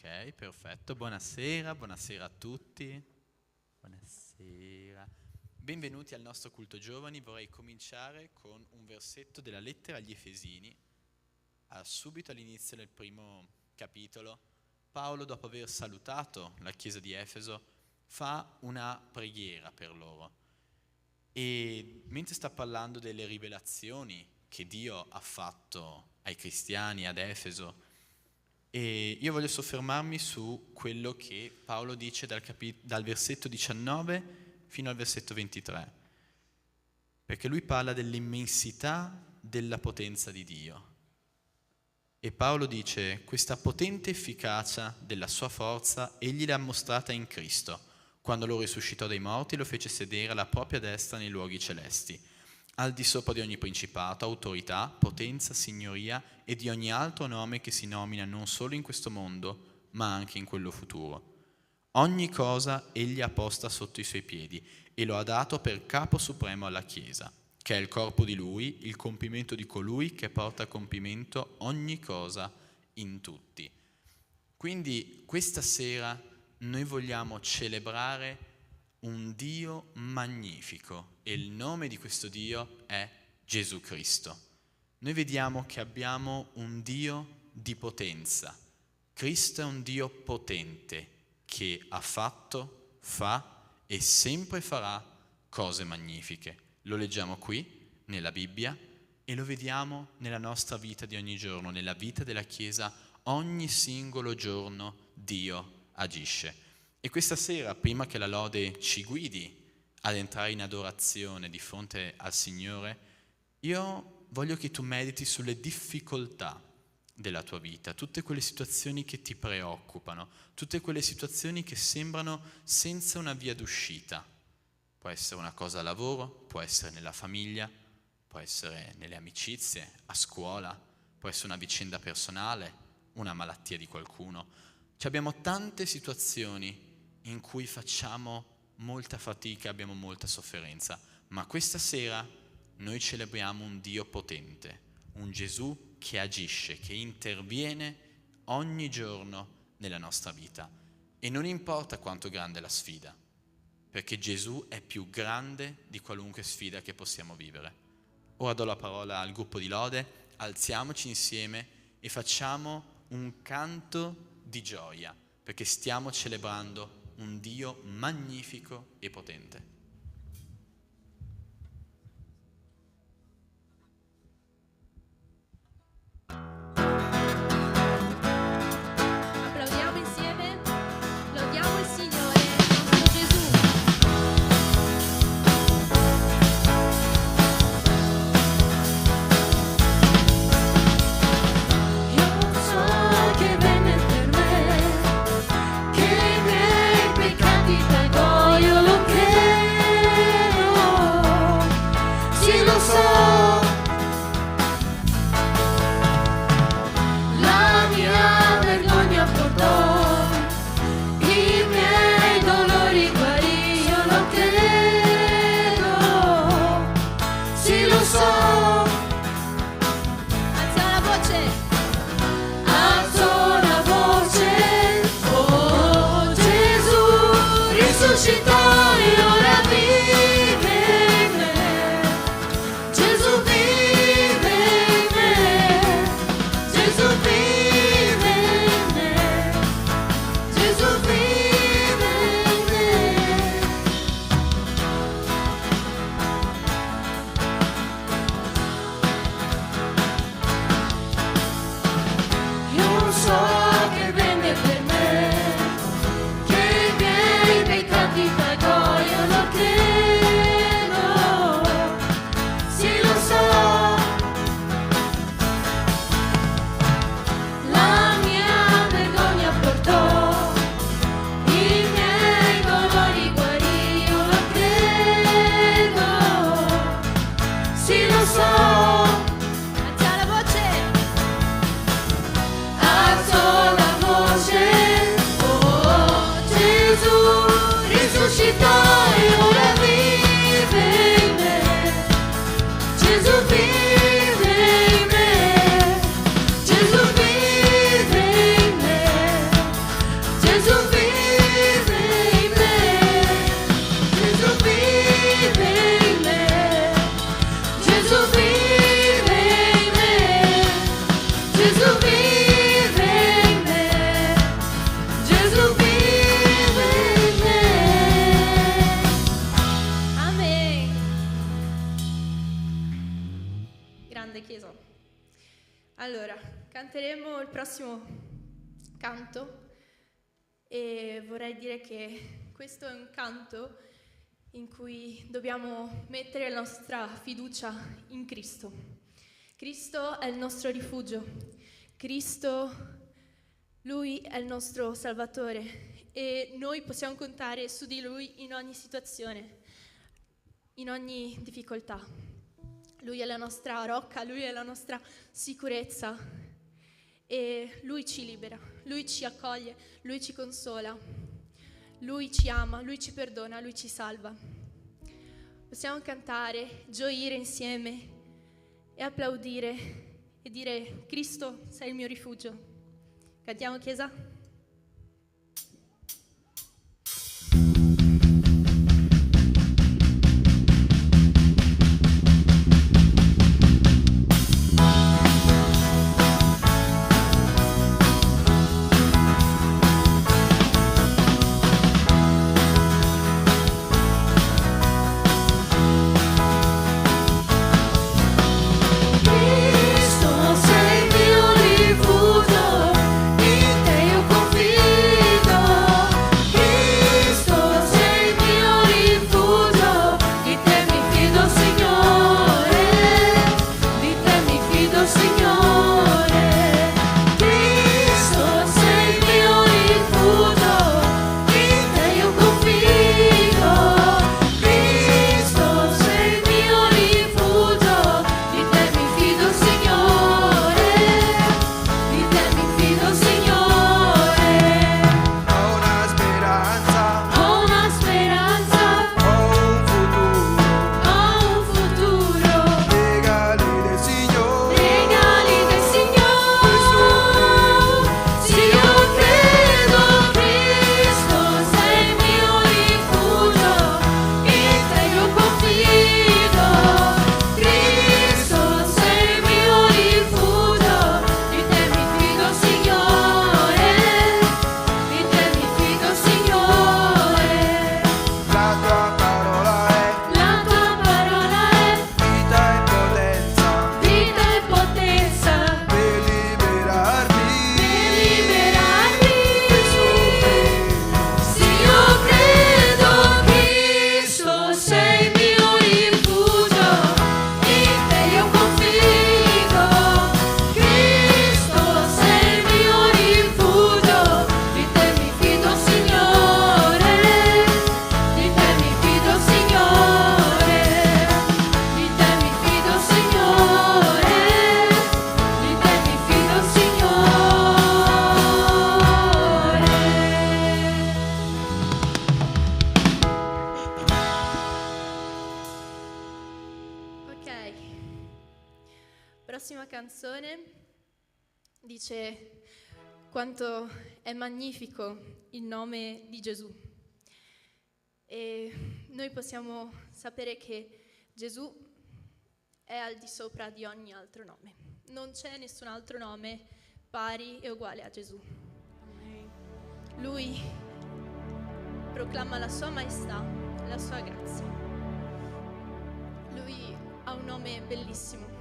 Ok, perfetto. Buonasera a tutti. Buonasera. Benvenuti al nostro culto giovani. Vorrei cominciare con un versetto della lettera agli Efesini. Subito all'inizio del primo capitolo, Paolo, dopo aver salutato la chiesa di Efeso, fa una preghiera per loro. E mentre sta parlando delle rivelazioni che Dio ha fatto ai cristiani ad Efeso, e io voglio soffermarmi su quello che Paolo dice dal versetto 19 fino al versetto 23, perché lui parla dell'immensità della potenza di Dio. E Paolo dice: questa potente efficacia della sua forza egli l'ha mostrata in Cristo, quando lo risuscitò dai morti e lo fece sedere alla propria destra nei luoghi celesti, al di sopra di ogni principato, autorità, potenza, signoria e di ogni altro nome che si nomina non solo in questo mondo, ma anche in quello futuro. Ogni cosa egli ha posta sotto i suoi piedi e lo ha dato per capo supremo alla Chiesa, che è il corpo di lui, il compimento di colui che porta a compimento ogni cosa in tutti. Quindi questa sera noi vogliamo celebrare un Dio magnifico e il nome di questo Dio è Gesù Cristo. Noi vediamo che abbiamo un Dio di potenza. Cristo è un Dio potente che ha fatto, fa e sempre farà cose magnifiche. Lo leggiamo qui nella Bibbia e lo vediamo nella nostra vita di ogni giorno, nella vita della Chiesa. Ogni singolo giorno Dio agisce. E questa sera, prima che la lode ci guidi ad entrare in adorazione di fronte al Signore, io voglio che tu mediti sulle difficoltà della tua vita, tutte quelle situazioni che ti preoccupano, tutte quelle situazioni che sembrano senza una via d'uscita. Può essere una cosa a lavoro, può essere nella famiglia, può essere nelle amicizie, a scuola, può essere una vicenda personale, una malattia di qualcuno. Abbiamo tante situazioni in cui facciamo molta fatica, abbiamo molta sofferenza, ma questa sera noi celebriamo un Dio potente, un Gesù che agisce, che interviene ogni giorno nella nostra vita. E non importa quanto grande è la sfida, perché Gesù è più grande di qualunque sfida che possiamo vivere. Ora do la parola al gruppo di lode, alziamoci insieme e facciamo un canto di gioia, perché stiamo celebrando un Dio magnifico e potente. Applaudiamo insieme, lodiamo il Signore, il nostro Gesù. Io so che venne per me, che i miei peccati pagò, io lo credo. grande Chiesa. Allora, canteremo il prossimo canto e vorrei dire che questo è un canto in cui dobbiamo mettere la nostra fiducia in Cristo. Cristo è il nostro rifugio. Cristo, Lui è il nostro Salvatore e noi possiamo contare su di Lui in ogni situazione, in ogni difficoltà. Lui è la nostra rocca, Lui è la nostra sicurezza e Lui ci libera, Lui ci accoglie, Lui ci consola, Lui ci ama, Lui ci perdona, Lui ci salva. Possiamo cantare, gioire insieme e applaudire e dire: Cristo, sei il mio rifugio. Cantiamo, Chiesa? Cristo, sei il mio rifugio, in te io confido. Cristo, sei il mio rifugio, di te mi fido, Signore. Di te mi fido, Signore. Cristo, sei il mio rifugio, in te io confido. Cristo, sei il mio rifugio, di te mi fido, Signore. Di te mi fido, Signore. Ho una speranza, Ho una speranza, ho un futuro, ho un futuro. regali del Signore. Regali del Signore. Sì, io credo, Cristo, sei il mio rifugio, in te io confido. Cristo, sei il mio rifugio, di te mi fido, Signore. Di te mi fido, Signore. La tua parola è La tua parola è vita e potenza vita e potenza per liberarmi. Sì, io credo, Cristo, sei il mio rifugio, in te io confido. Cristo, sei il mio rifugio, di te mi fido, Signore. Di te mi fido, Signore. Di te mi fido, Signore. Di te mi fido, Signore. Ok, prossima canzone dice quanto è magnifico il nome di Gesù e noi possiamo sapere che Gesù è al di sopra di ogni altro nome, non c'è nessun altro nome pari e uguale a Gesù. Lui proclama la sua maestà, la sua grazia. Lui ha un nome bellissimo.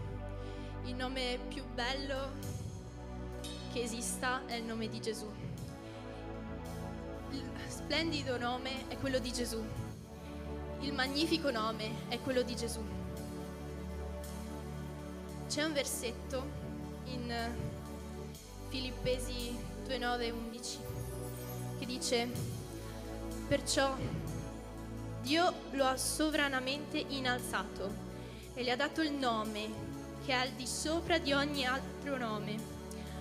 Il nome più bello che esista è il nome di Gesù. Il splendido nome è quello di Gesù. Il magnifico nome è quello di Gesù. C'è un versetto in Filippesi 2:9-11 che dice: perciò Dio lo ha sovranamente innalzato e gli ha dato il nome che è al di sopra di ogni altro nome,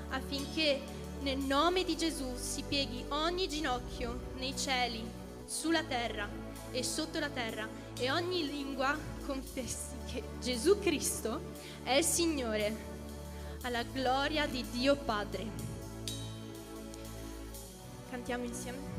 affinché nel nome di Gesù si pieghi ogni ginocchio nei cieli, sulla terra e sotto la terra, e ogni lingua confessi che Gesù Cristo è il Signore, alla gloria di Dio Padre. Cantiamo insieme.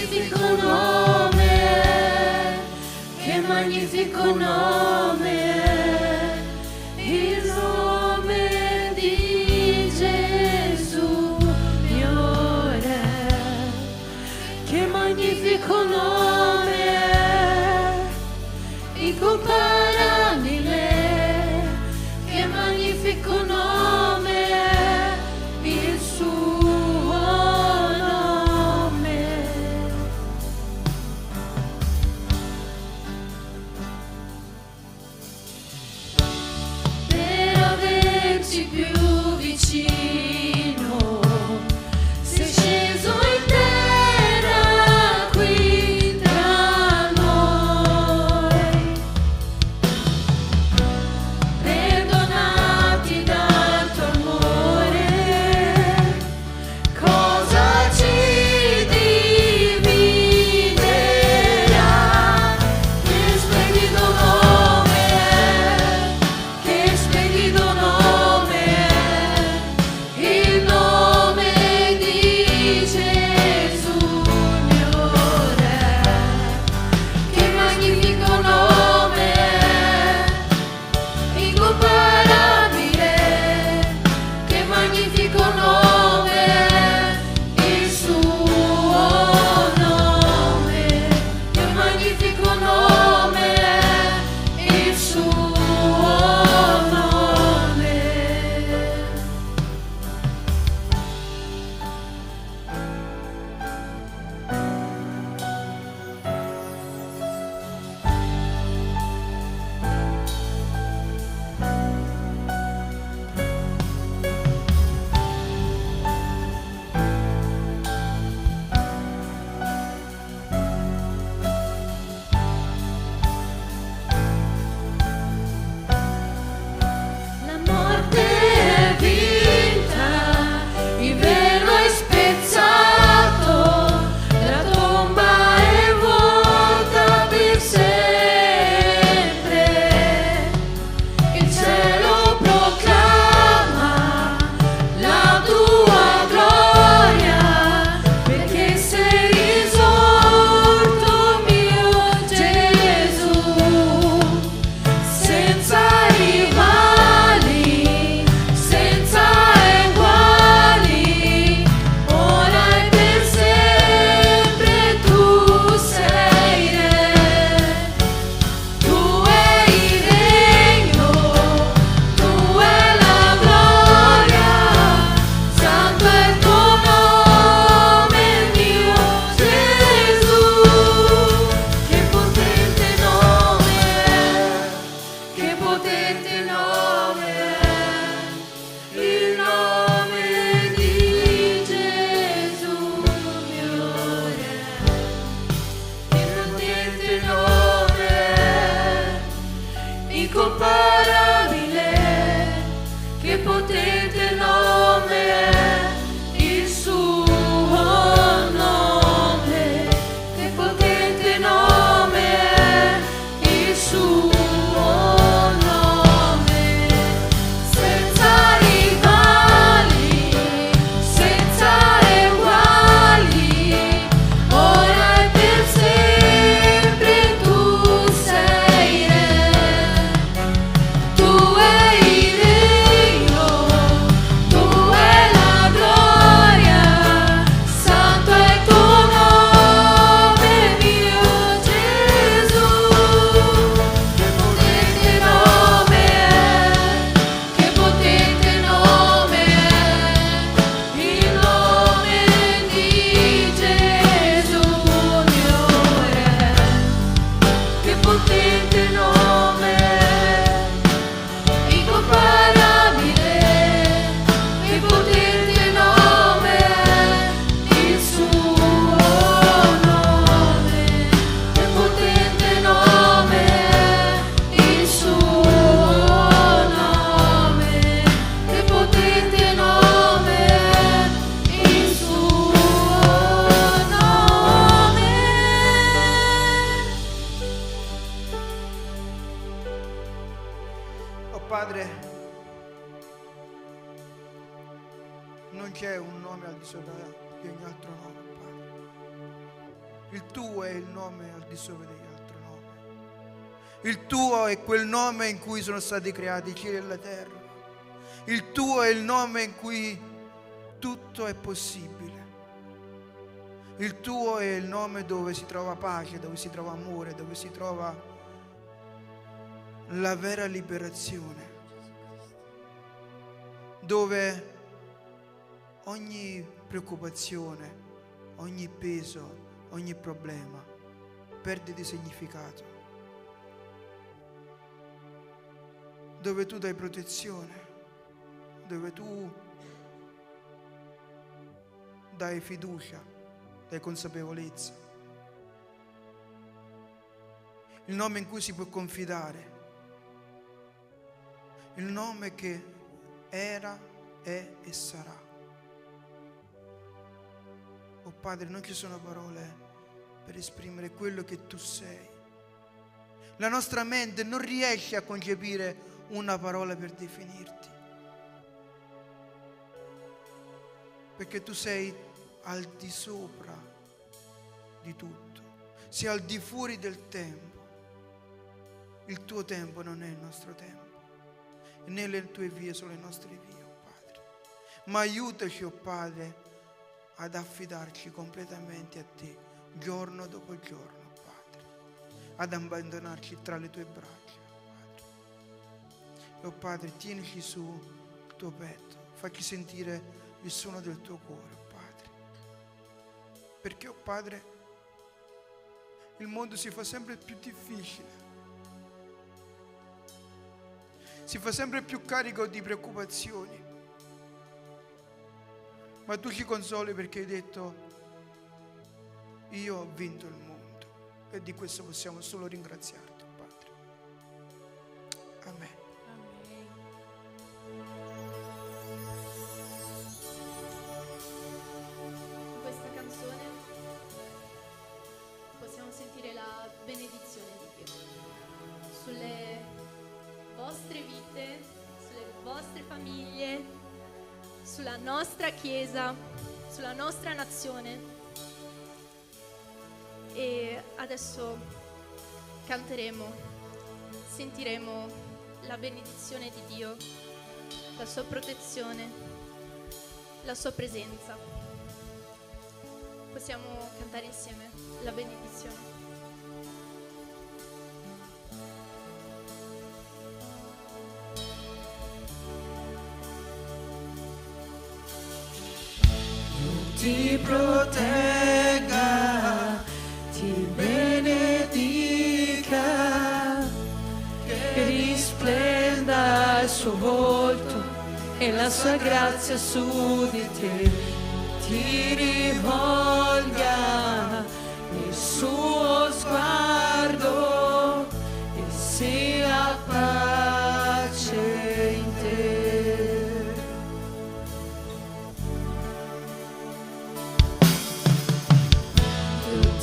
magnifico nome è, che magnifico nome è, il nome di Gesù mio Re. Che magnifico nome è, incomparabile. Che magnifico nome è, il suo nome. Per averci più vicino, sei sceso in terra qui tra noi. Perdonati dal tuo amore, cosa ci dividerà? Che splendido nome è, che splendido nome è, il nome di Gesù mio Re. Che magnifico nome è, incomparabile. Che magnifico nome è, il suo nome. Che magnifico nome è, il suo nome. La morte è vinta, il velo è spezzato, la tomba è vuota per sempre. Il cielo proclama la tua gloria, perché sei risorto mio Gesù. Senza rivali, senza eguali, ora e per sempre tu sei Re. Tu è il regno, tu è la gloria, santo è il tuo nome mio Gesù. Che potente nome è, che potente nome è, il nome di Gesù mio Re. Che potente nome è, incomparabile. Che potente nome è, il suo nome. Che potente nome è, il suo nome. Senza rivali, senza eguali, ora e per sempre tu sei Re. Tu è il regno, tu è la gloria, santo è il tuo nome mio Gesù. Che potente nome è, che potente nome è, il nome di Gesù mio Re. Che potente nome è, incomparabile. Che potente nome è, il suo nome. Che potente nome è, il suo nome. Che potente nome è, il suo nome. Oh Padre, non c'è un nome al di sopra di ogni altro nome, Padre. Il tuo è il nome al di sopra degli altri nomi. Il tuo è quel nome in cui sono stati creati i cieli e la terra. Il tuo è il nome in cui tutto è possibile. Il tuo è il nome dove si trova pace, dove si trova amore, dove si trova la vera liberazione, dove ogni preoccupazione, ogni peso, ogni problema perde di significato, dove tu dai protezione, dove tu dai fiducia, dai consapevolezza, il nome in cui si può confidare, il nome che era, è e sarà. Oh Padre, non ci sono parole per esprimere quello che tu sei. La nostra mente non riesce a concepire una parola per definirti, perché tu sei al di sopra di tutto, sei al di fuori del tempo. Il tuo tempo non è il nostro tempo, né le tue vie sono le nostre vie, oh Padre. Ma aiutaci, oh Padre, ad affidarci completamente a te, giorno dopo giorno, oh Padre, ad abbandonarci tra le tue braccia, oh Padre. E oh Padre, tienici sul tuo petto, facci sentire il suono del tuo cuore, oh Padre, perché, oh Padre, il mondo si fa sempre più difficile, si fa sempre più carico di preoccupazioni, ma tu ci consoli perché hai detto: io ho vinto il mondo, e di questo possiamo solo ringraziarti, Padre. Amen. In questa canzone possiamo sentire la benedizione di Dio sulle vostre vite, sulle vostre famiglie, sulla nostra Chiesa, sulla nostra nazione. E adesso canteremo, sentiremo la benedizione di Dio, la sua protezione, la sua presenza. Possiamo cantare insieme la benedizione. Ti protegga, ti benedica, che risplenda il suo volto e la sua grazia su di te, ti rivolga il suo sguardo e sia pace in te.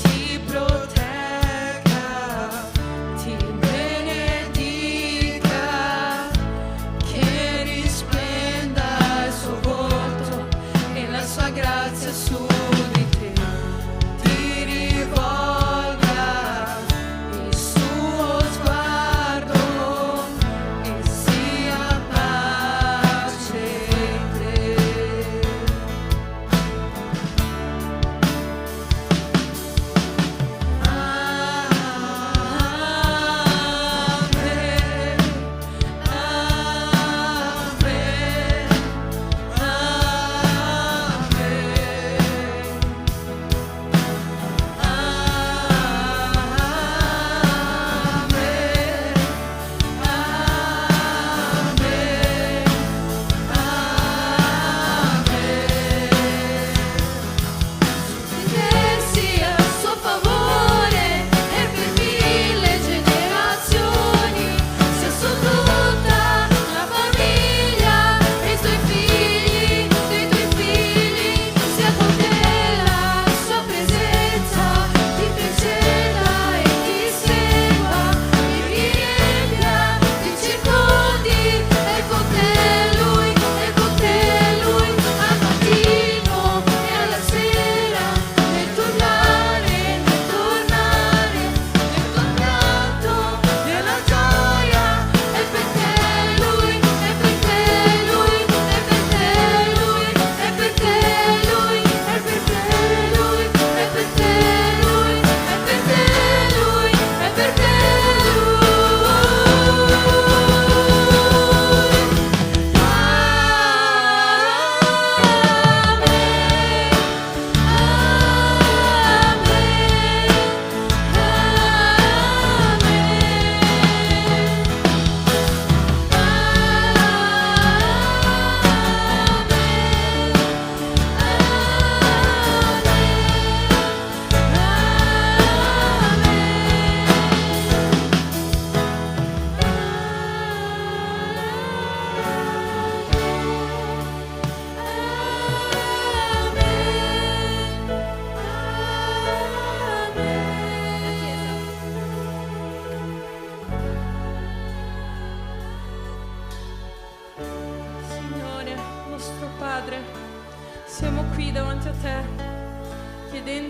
Ti protegga, ti benedica, che risplenda il suo volto e la sua grazia su di te,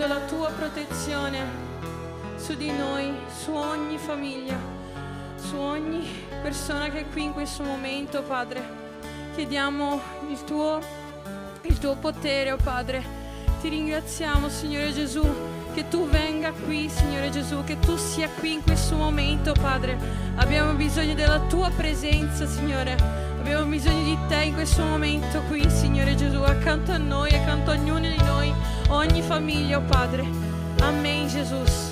chiedo la tua protezione su di noi, su ogni famiglia, su ogni persona che è qui in questo momento, Padre. Chiediamo il tuo potere, oh Padre. Ti ringraziamo, Signore Gesù, che tu venga qui, Signore Gesù, che tu sia qui in questo momento, Padre. Abbiamo bisogno della tua presenza, Signore. Abbiamo bisogno di te in questo momento qui, Signore Gesù, accanto a noi, accanto a ognuno di noi, ogni famiglia, oh Padre. Amen, Gesù.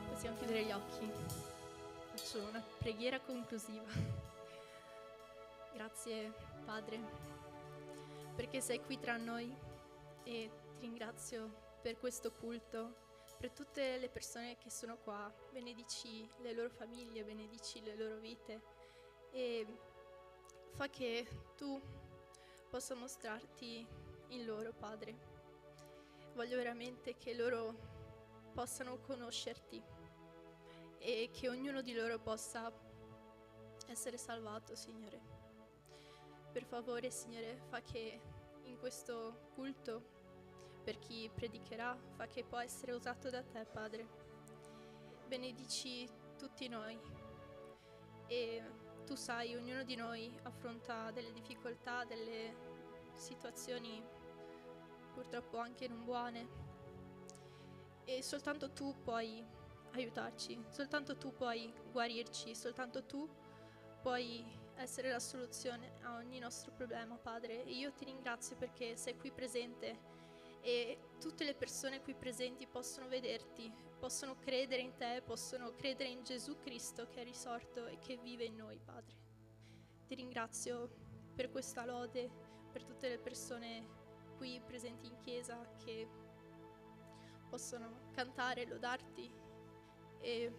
Possiamo chiudere gli occhi. Faccio una preghiera conclusiva. Grazie, Padre, perché sei qui tra noi e ti ringrazio per questo culto, per tutte le persone che sono qua. Benedici le loro famiglie, benedici le loro vite e fa che tu possa mostrarti in loro, Padre. Voglio veramente che loro possano conoscerti e che ognuno di loro possa essere salvato, Signore. Per favore, Signore, fa che in questo culto, per chi predicherà, fa che può essere usato da te, Padre. Benedici tutti noi e tu sai, ognuno di noi affronta delle difficoltà, delle situazioni purtroppo anche non buone e soltanto tu puoi aiutarci, soltanto tu puoi guarirci, soltanto tu puoi essere la soluzione a ogni nostro problema, Padre. E io ti ringrazio perché sei qui presente e tutte le persone qui presenti possono vederti, possono credere in te, possono credere in Gesù Cristo che è risorto e che vive in noi, Padre. Ti ringrazio per questa lode, per tutte le persone qui presenti in chiesa che possono cantare e lodarti e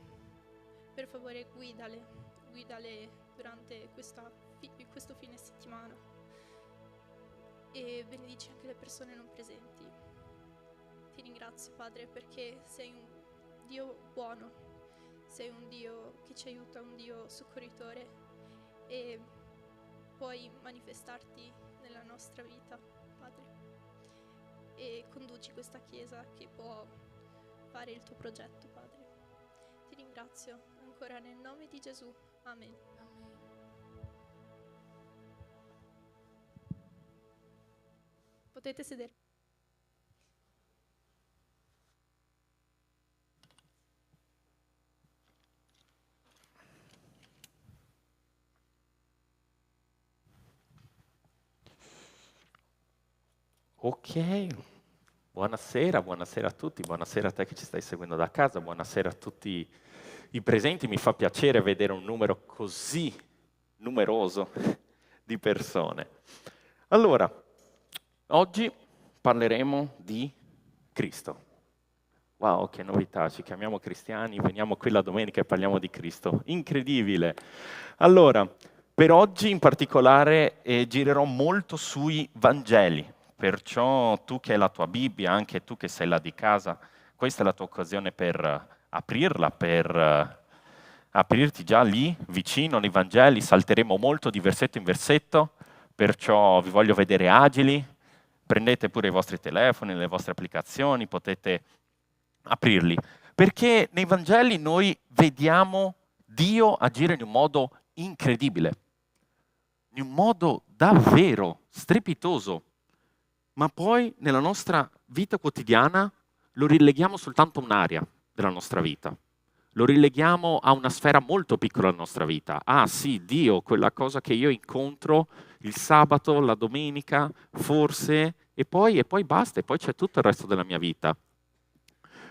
per favore guidale durante questo fine settimana e benedici anche le persone non presenti. Ti ringrazio, Padre, perché sei un Dio buono, sei un Dio che ci aiuta, un Dio soccorritore e puoi manifestarti nella nostra vita, Padre, e conduci questa Chiesa che può fare il tuo progetto, Padre. Ti ringrazio ancora nel nome di Gesù. Amen. Potete sedere. Ok, buonasera a tutti, buonasera a te che ci stai seguendo da casa, buonasera a tutti i presenti. Mi fa piacere vedere un numero così numeroso di persone. Allora, oggi parleremo di Cristo. Wow, che novità, ci chiamiamo cristiani, veniamo qui la domenica e parliamo di Cristo. Incredibile! Allora, per oggi in particolare girerò molto sui Vangeli. Perciò tu che hai la tua Bibbia, anche tu che sei là di casa, questa è la tua occasione per aprirla, per aprirti già lì, vicino nei Vangeli. Salteremo molto di versetto in versetto, perciò vi voglio vedere agili. Prendete pure i vostri telefoni, le vostre applicazioni, potete aprirli. Perché nei Vangeli noi vediamo Dio agire in un modo incredibile, in un modo davvero strepitoso. Ma poi nella nostra vita quotidiana lo rileghiamo soltanto un'area della nostra vita. lo rileghiamo a una sfera molto piccola della nostra vita. Ah sì, Dio, quella cosa che io incontro il sabato, la domenica, forse, e poi basta, e poi c'è tutto il resto della mia vita.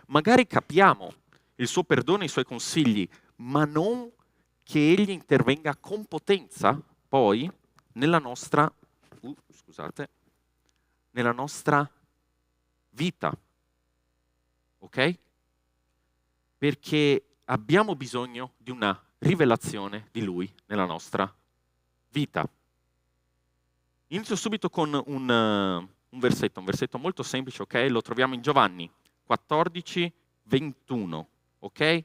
Magari capiamo il suo perdono e i suoi consigli, ma non che egli intervenga con potenza poi nella nostra, nella nostra vita. Ok? Perché abbiamo bisogno di una rivelazione di Lui nella nostra vita. Inizio subito con un versetto molto semplice, ok? Lo troviamo in Giovanni 14, 21, ok?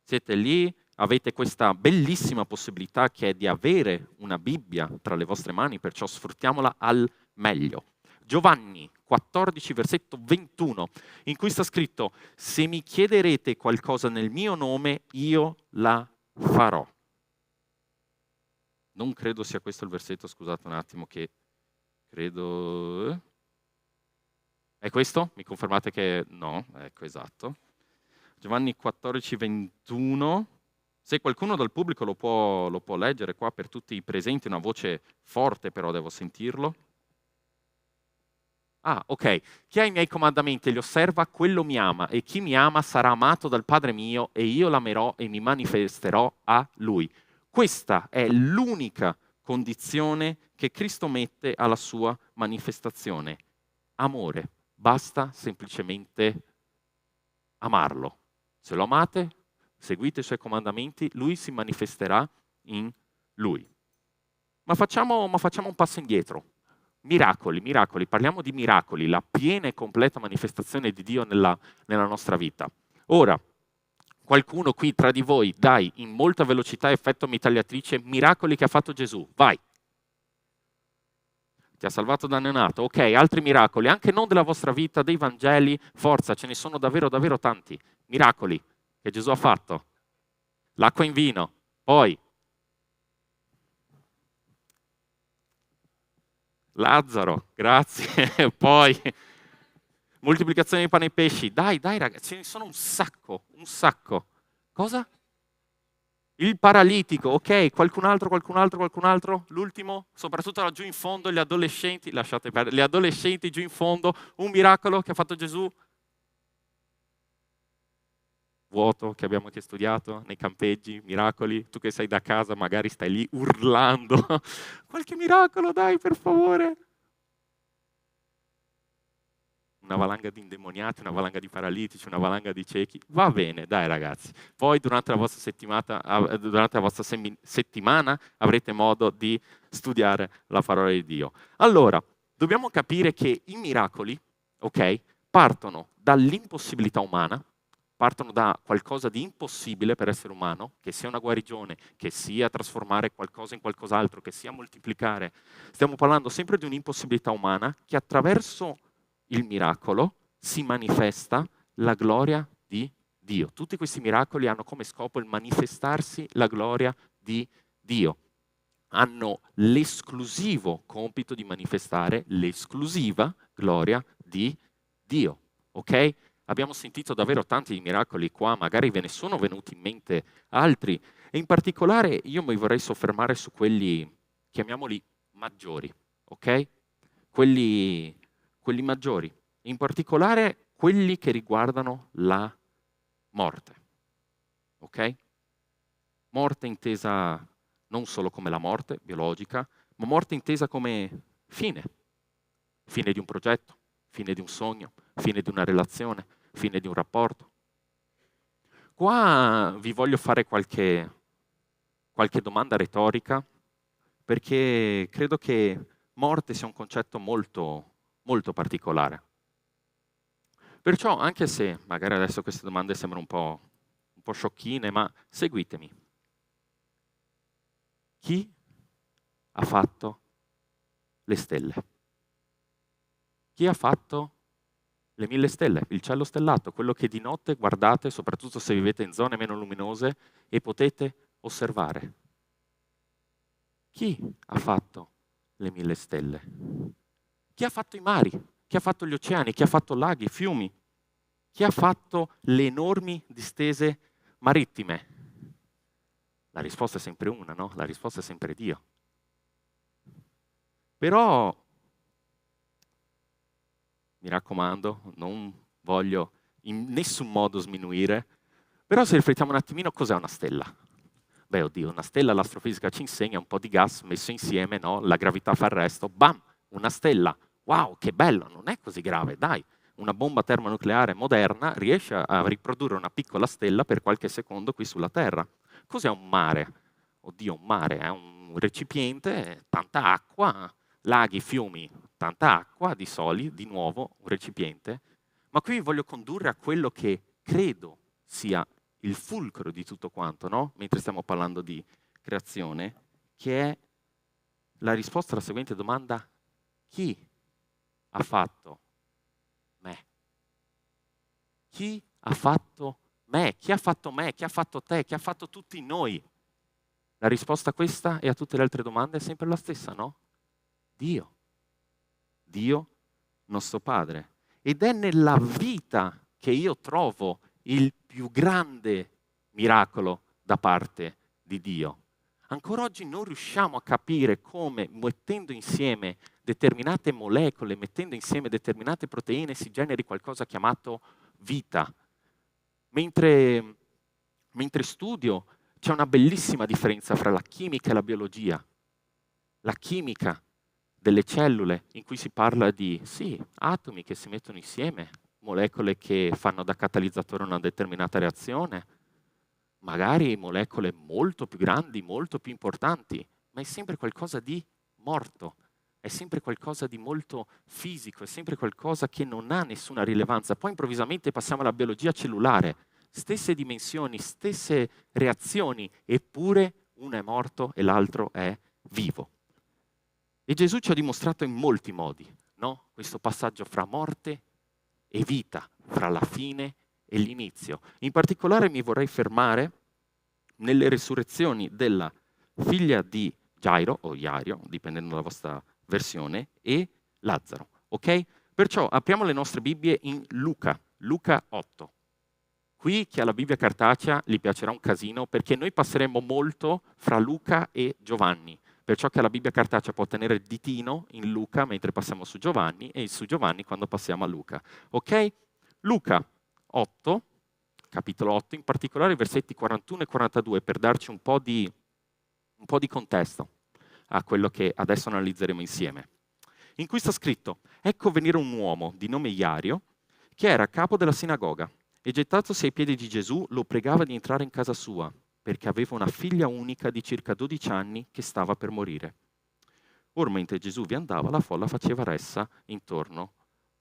Siete lì, avete questa bellissima possibilità che è di avere una Bibbia tra le vostre mani, perciò sfruttiamola al meglio. Giovanni 14, versetto 21, in cui sta scritto: se mi chiederete qualcosa nel mio nome, io la farò. Non credo sia questo il versetto, scusate un attimo che credo... È questo? Mi confermate che no? Ecco, esatto. Giovanni 14, 21. Se qualcuno dal pubblico lo può leggere qua per tutti i presenti, una voce forte però devo sentirlo. Ah, ok. Chi ha i miei comandamenti e li osserva, quello mi ama, e chi mi ama sarà amato dal Padre mio, e io l'amerò e mi manifesterò a lui. Questa è l'unica condizione che Cristo mette alla sua manifestazione. Amore. Basta semplicemente amarlo. Se lo amate, seguite i suoi comandamenti, lui si manifesterà in lui. Ma facciamo un passo indietro. Miracoli, parliamo di miracoli, la piena e completa manifestazione di Dio nella nostra vita. Ora, qualcuno qui tra di voi, dai, in molta velocità, effetto mitragliatrice, miracoli che ha fatto Gesù, vai. Ti ha salvato da neonato, ok, altri miracoli, anche non della vostra vita, dei Vangeli, forza, ce ne sono davvero, davvero tanti. Miracoli che Gesù ha fatto. L'acqua in vino, poi Lazzaro, grazie, poi moltiplicazione di pane e pesci, dai ragazzi, ce ne sono un sacco. Cosa? Il paralitico, ok, qualcun altro, l'ultimo, soprattutto laggiù in fondo, gli adolescenti, lasciate perdere, gli adolescenti giù in fondo, un miracolo che ha fatto Gesù, vuoto che abbiamo anche studiato nei campeggi, miracoli, tu che sei da casa magari stai lì urlando, qualche miracolo dai per favore. Una valanga di indemoniati, una valanga di paralitici, una valanga di ciechi, va bene dai ragazzi. Poi durante la vostra settimana avrete modo di studiare la parola di Dio. Allora, dobbiamo capire che i miracoli, ok, partono dall'impossibilità umana, partono da qualcosa di impossibile per essere umano, che sia una guarigione, che sia trasformare qualcosa in qualcos'altro, che sia moltiplicare. Stiamo parlando sempre di un'impossibilità umana che attraverso il miracolo si manifesta la gloria di Dio. Tutti questi miracoli hanno come scopo il manifestarsi la gloria di Dio. Hanno l'esclusivo compito di manifestare l'esclusiva gloria di Dio. Ok? Abbiamo sentito davvero tanti miracoli qua, magari ve ne sono venuti in mente altri, e in particolare io mi vorrei soffermare su quelli, chiamiamoli maggiori, ok? Quelli maggiori, in particolare quelli che riguardano la morte, ok? Morte intesa non solo come la morte biologica, ma morte intesa come fine di un progetto, fine di un sogno, fine di una relazione, fine di un rapporto. Qua vi voglio fare qualche domanda retorica, perché credo che morte sia un concetto molto, molto particolare. Perciò, anche se magari adesso queste domande sembrano un po' sciocchine, ma seguitemi. Chi ha fatto le stelle? Chi ha fatto le 1000 stelle, il cielo stellato, quello che di notte guardate, soprattutto se vivete in zone meno luminose, e potete osservare? Chi ha fatto le 1000 stelle? Chi ha fatto i mari? Chi ha fatto gli oceani? Chi ha fatto laghi, fiumi? Chi ha fatto le enormi distese marittime? La risposta è sempre una, no? La risposta è sempre Dio. Però, mi raccomando, non voglio in nessun modo sminuire, però se riflettiamo un attimino, cos'è una stella? Beh, oddio, una stella, l'astrofisica ci insegna, un po' di gas messo insieme, no? La gravità fa il resto, bam, una stella. Wow, che bello, non è così grave, dai. Una bomba termonucleare moderna riesce a riprodurre una piccola stella per qualche secondo qui sulla Terra. Cos'è un mare? Oddio, un mare è un recipiente, tanta acqua, laghi, fiumi, tanta acqua, di soli, di nuovo un recipiente. Ma qui vi voglio condurre a quello che credo sia il fulcro di tutto quanto, no? Mentre stiamo parlando di creazione, che è la risposta alla seguente domanda: chi ha fatto me? Chi ha fatto me? Chi ha fatto me? Chi ha fatto te? Chi ha fatto tutti noi? La risposta a questa e a tutte le altre domande è sempre la stessa, no? Dio. Dio, nostro Padre. Ed è nella vita che io trovo il più grande miracolo da parte di Dio. Ancora oggi non riusciamo a capire come, mettendo insieme determinate molecole, mettendo insieme determinate proteine, si generi qualcosa chiamato vita. Mentre studio, c'è una bellissima differenza fra la chimica e la biologia. La chimica delle cellule, in cui si parla di, sì, atomi che si mettono insieme, molecole che fanno da catalizzatore una determinata reazione, magari molecole molto più grandi, molto più importanti, ma è sempre qualcosa di morto, è sempre qualcosa di molto fisico, è sempre qualcosa che non ha nessuna rilevanza. Poi improvvisamente passiamo alla biologia cellulare, stesse dimensioni, stesse reazioni, eppure uno è morto e l'altro è vivo. E Gesù ci ha dimostrato in molti modi, no? Questo passaggio fra morte e vita, fra la fine e l'inizio. In particolare mi vorrei fermare nelle resurrezioni della figlia di Gairo, o Iario, dipendendo dalla vostra versione, e Lazzaro. Ok? Perciò apriamo le nostre Bibbie in Luca 8. Qui chi ha la Bibbia cartacea gli piacerà un casino perché noi passeremo molto fra Luca e Giovanni. Perciò che la Bibbia cartacea può tenere il ditino in Luca mentre passiamo su Giovanni e su Giovanni quando passiamo a Luca. Ok? Luca 8, capitolo 8, in particolare i versetti 41 e 42 per darci un po' di contesto a quello che adesso analizzeremo insieme. In cui sta scritto: ecco venire un uomo di nome Iario che era capo della sinagoga e gettatosi ai piedi di Gesù lo pregava di entrare in casa sua, perché aveva una figlia unica di circa 12 anni che stava per morire. Or mentre Gesù vi andava, la folla faceva ressa intorno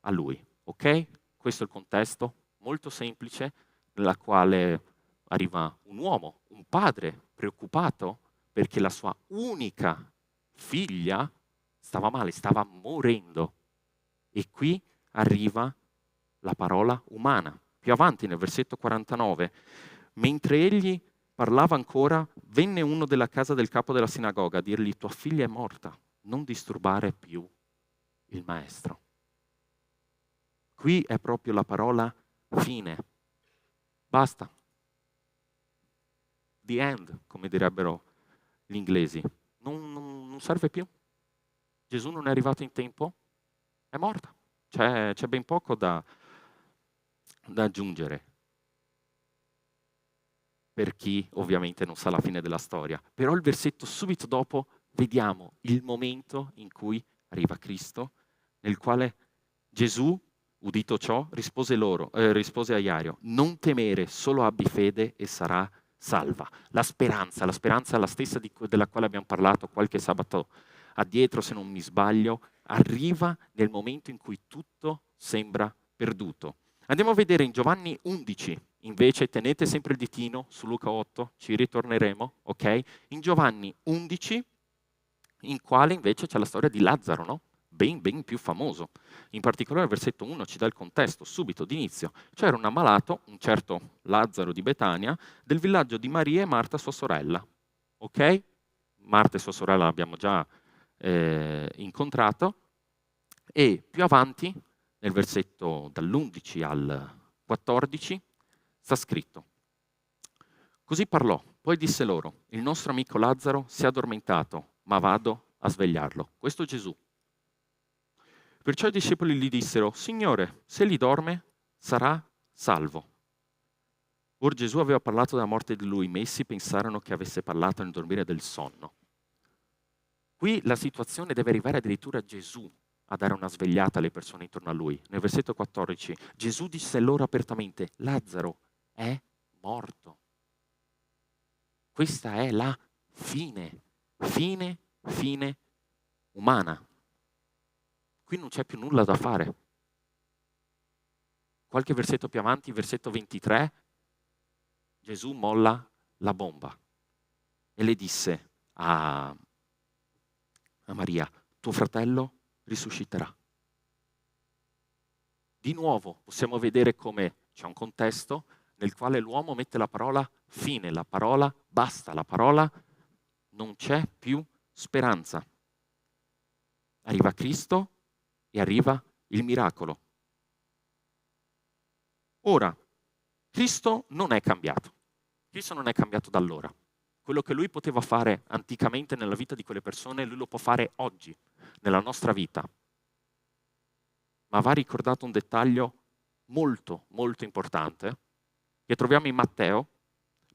a lui. Ok? Questo è il contesto molto semplice, nella quale arriva un uomo, un padre preoccupato perché la sua unica figlia stava male, stava morendo. E qui arriva la parola umana. Più avanti nel versetto 49, mentre egli parlava ancora, venne uno della casa del capo della sinagoga a dirgli: tua figlia è morta, non disturbare più il maestro. Qui è proprio la parola fine. Basta. The end, come direbbero gli inglesi. Non serve più. Gesù non è arrivato in tempo, è morta. C'è ben poco da aggiungere. Per chi ovviamente non sa la fine della storia. Però il versetto subito dopo vediamo il momento in cui arriva Cristo, nel quale Gesù, udito ciò, rispose a Iario: non temere, solo abbi fede e sarà salva. La speranza è la stessa della quale abbiamo parlato qualche sabato addietro, se non mi sbaglio, arriva nel momento in cui tutto sembra perduto. Andiamo a vedere in Giovanni 11, invece tenete sempre il ditino su Luca 8, ci ritorneremo, ok? In Giovanni 11, in quale invece c'è la storia di Lazzaro, no? Ben più famoso. In particolare il versetto 1 ci dà il contesto subito d'inizio. C'era un ammalato, un certo Lazzaro di Betania, del villaggio di Maria e Marta sua sorella, ok? Marta e sua sorella l'abbiamo già incontrato, e più avanti nel versetto dall'11 al 14 sta scritto: Così parlò, poi disse loro, il nostro amico Lazzaro si è addormentato, ma vado a svegliarlo. Questo è Gesù. Perciò i discepoli gli dissero, Signore, se egli dorme, sarà salvo. Or Gesù aveva parlato della morte di lui, ma essi pensarono che avesse parlato nel dormire del sonno. Qui la situazione deve arrivare addirittura a Gesù a dare una svegliata alle persone intorno a lui. Nel versetto 14, Gesù disse loro apertamente, Lazzaro è morto. Questa è la fine umana. Qui non c'è più nulla da fare. Qualche versetto più avanti, versetto 23, Gesù molla la bomba e le disse a Maria, tuo fratello risusciterà. Di nuovo possiamo vedere come c'è un contesto nel quale l'uomo mette la parola fine, la parola basta, la parola non c'è più speranza. Arriva Cristo e arriva il miracolo. Ora, Cristo non è cambiato. Cristo non è cambiato da allora. Quello che lui poteva fare anticamente nella vita di quelle persone, lui lo può fare oggi, nella nostra vita. Ma va ricordato un dettaglio molto, molto importante, che troviamo in Matteo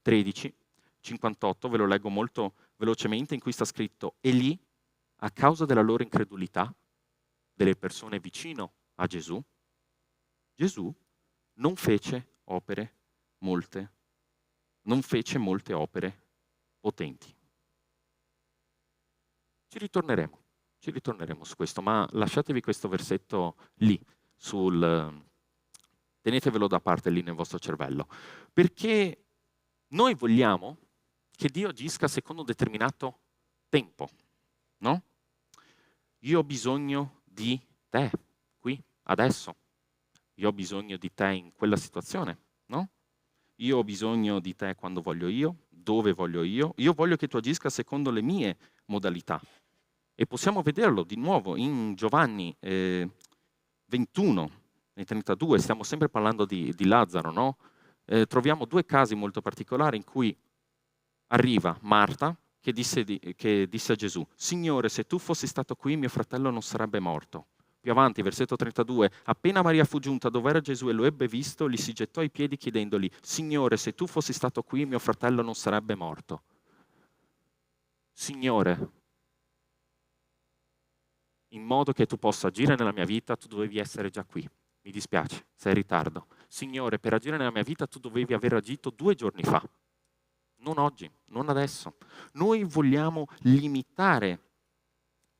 13, 58, ve lo leggo molto velocemente, in cui sta scritto, e lì, a causa della loro incredulità, delle persone vicino a Gesù, Gesù non fece molte opere potenti. Ci ritorneremo su questo, ma lasciatevi questo versetto lì, tenetevelo da parte lì nel vostro cervello, perché noi vogliamo che Dio agisca secondo un determinato tempo, no? Io ho bisogno di te, qui, adesso. Io ho bisogno di te in quella situazione, no? Io ho bisogno di te quando voglio io, dove voglio io. Io voglio che tu agisca secondo le mie modalità. E possiamo vederlo di nuovo in Giovanni 21, nei 32, stiamo sempre parlando di Lazzaro, no? Troviamo due casi molto particolari in cui arriva Marta che disse a Gesù, Signore, se tu fossi stato qui, mio fratello non sarebbe morto. Più avanti, versetto 32, appena Maria fu giunta dove era Gesù e lo ebbe visto, gli si gettò ai piedi chiedendogli, Signore, se tu fossi stato qui, mio fratello non sarebbe morto. Signore, in modo che tu possa agire nella mia vita, tu dovevi essere già qui. Mi dispiace, sei in ritardo. Signore, per agire nella mia vita, tu dovevi aver agito 2 giorni fa. Non oggi, non adesso. Noi vogliamo limitare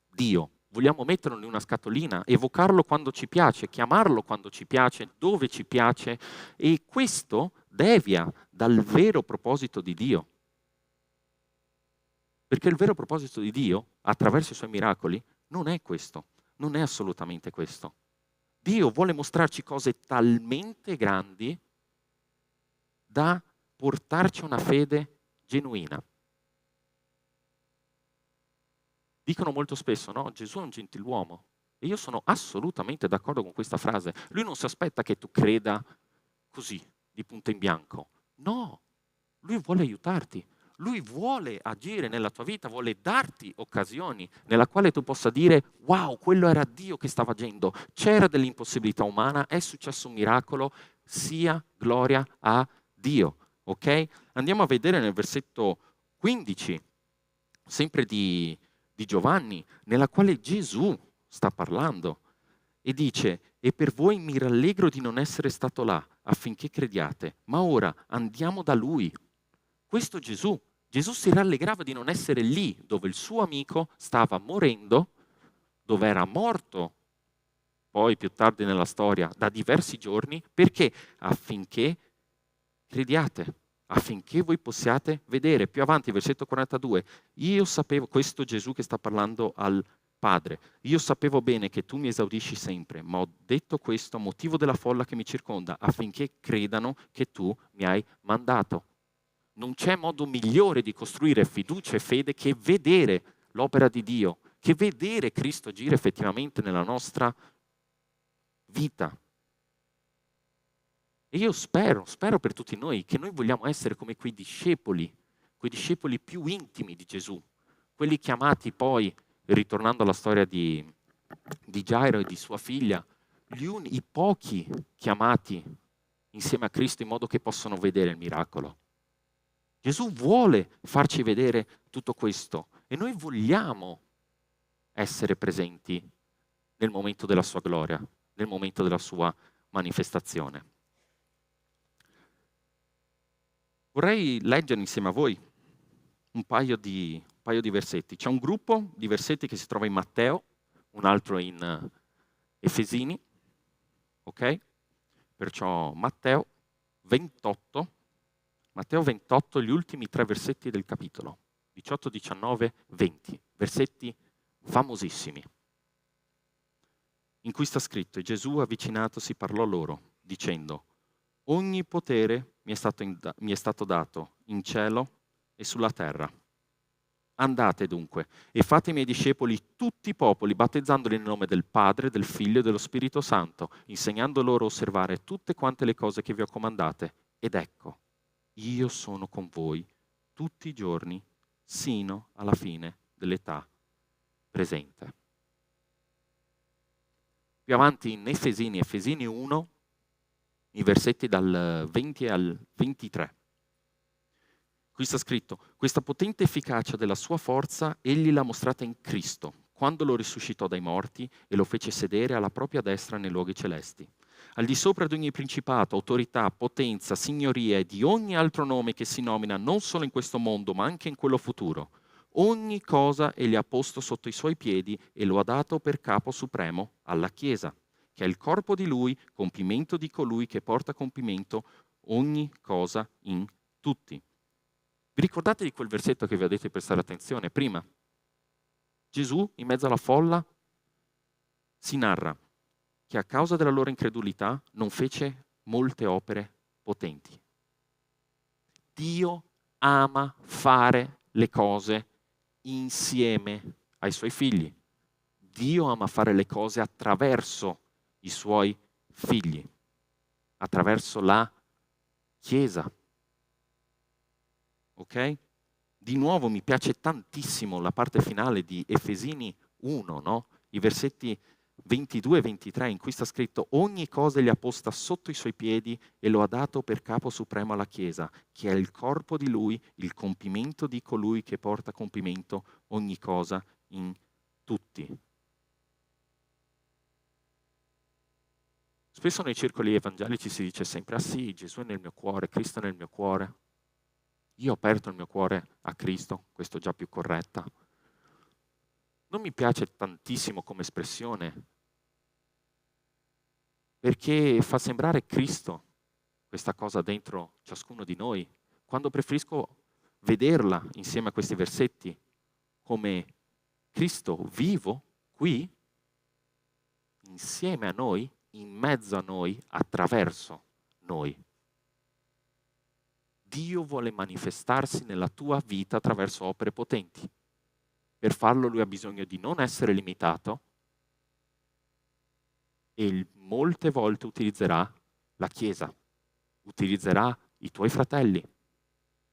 Dio. Vogliamo metterlo in una scatolina, evocarlo quando ci piace, chiamarlo quando ci piace, dove ci piace, e questo devia dal vero proposito di Dio. Perché il vero proposito di Dio, attraverso i suoi miracoli, non è questo, non è assolutamente questo. Dio vuole mostrarci cose talmente grandi da portarci una fede genuina. Dicono molto spesso, no? Gesù è un gentiluomo. E io sono assolutamente d'accordo con questa frase. Lui non si aspetta che tu creda così, di punto in bianco. No, lui vuole aiutarti. Lui vuole agire nella tua vita, vuole darti occasioni nella quale tu possa dire wow, quello era Dio che stava agendo. C'era dell'impossibilità umana, è successo un miracolo, sia gloria a Dio. Ok? Andiamo a vedere nel versetto 15, sempre di Giovanni, nella quale Gesù sta parlando e dice, e per voi mi rallegro di non essere stato là affinché crediate, ma ora andiamo da Lui. Questo Gesù si rallegrava di non essere lì dove il suo amico stava morendo, dove era morto, poi più tardi nella storia, da diversi giorni, perché? Affinché crediate. Affinché voi possiate vedere. Più avanti, versetto 42, io sapevo, questo Gesù che sta parlando al Padre, io sapevo bene che tu mi esaudisci sempre, ma ho detto questo a motivo della folla che mi circonda, affinché credano che tu mi hai mandato. Non c'è modo migliore di costruire fiducia e fede che vedere l'opera di Dio, che vedere Cristo agire effettivamente nella nostra vita. E io spero per tutti noi che noi vogliamo essere come quei discepoli più intimi di Gesù, quelli chiamati poi, ritornando alla storia di Gairo e di sua figlia, i pochi chiamati insieme a Cristo in modo che possano vedere il miracolo. Gesù vuole farci vedere tutto questo e noi vogliamo essere presenti nel momento della sua gloria, nel momento della sua manifestazione. Vorrei leggere insieme a voi un paio di versetti. C'è un gruppo di versetti che si trova in Matteo, un altro in Efesini, ok? Perciò Matteo 28, gli ultimi 3 versetti del capitolo, 18, 19, 20, versetti famosissimi, in cui sta scritto: e Gesù avvicinatosi parlò loro, dicendo: ogni potere mi è stato dato in cielo e sulla terra. Andate dunque e fate i miei discepoli tutti i popoli, battezzandoli nel nome del Padre, del Figlio e dello Spirito Santo, insegnando loro a osservare tutte quante le cose che vi ho comandate. Ed ecco, io sono con voi tutti i giorni, sino alla fine dell'età presente. Più avanti in Efesini 1, i versetti dal 20 al 23. Qui sta scritto: questa potente efficacia della sua forza egli l'ha mostrata in Cristo, quando lo risuscitò dai morti e lo fece sedere alla propria destra nei luoghi celesti, al di sopra di ogni principato, autorità, potenza, signoria e di ogni altro nome che si nomina non solo in questo mondo ma anche in quello futuro. Ogni cosa egli ha posto sotto i suoi piedi e lo ha dato per capo supremo alla Chiesa, che è il corpo di lui, compimento di colui che porta a compimento ogni cosa in tutti. Vi ricordate di quel versetto che vi ho detto di prestare attenzione prima? Gesù, in mezzo alla folla, si narra che a causa della loro incredulità non fece molte opere potenti. Dio ama fare le cose insieme ai suoi figli. Dio ama fare le cose attraverso i suoi figli, attraverso la Chiesa. Ok? Di nuovo mi piace tantissimo la parte finale di Efesini 1, no? I versetti 22 e 23, in cui sta scritto: ogni cosa gli ha posta sotto i suoi piedi e lo ha dato per capo supremo alla Chiesa, che è il corpo di lui, il compimento di colui che porta a compimento ogni cosa in tutti. Spesso nei circoli evangelici si dice sempre: ah sì, Gesù è nel mio cuore, Cristo è nel mio cuore. Io ho aperto il mio cuore a Cristo, questo è già più corretta. Non mi piace tantissimo come espressione, perché fa sembrare Cristo questa cosa dentro ciascuno di noi, quando preferisco vederla insieme a questi versetti come Cristo vivo qui, insieme a noi, in mezzo a noi, attraverso noi. Dio vuole manifestarsi nella tua vita attraverso opere potenti. Per farlo lui ha bisogno di non essere limitato e molte volte utilizzerà la Chiesa, utilizzerà i tuoi fratelli.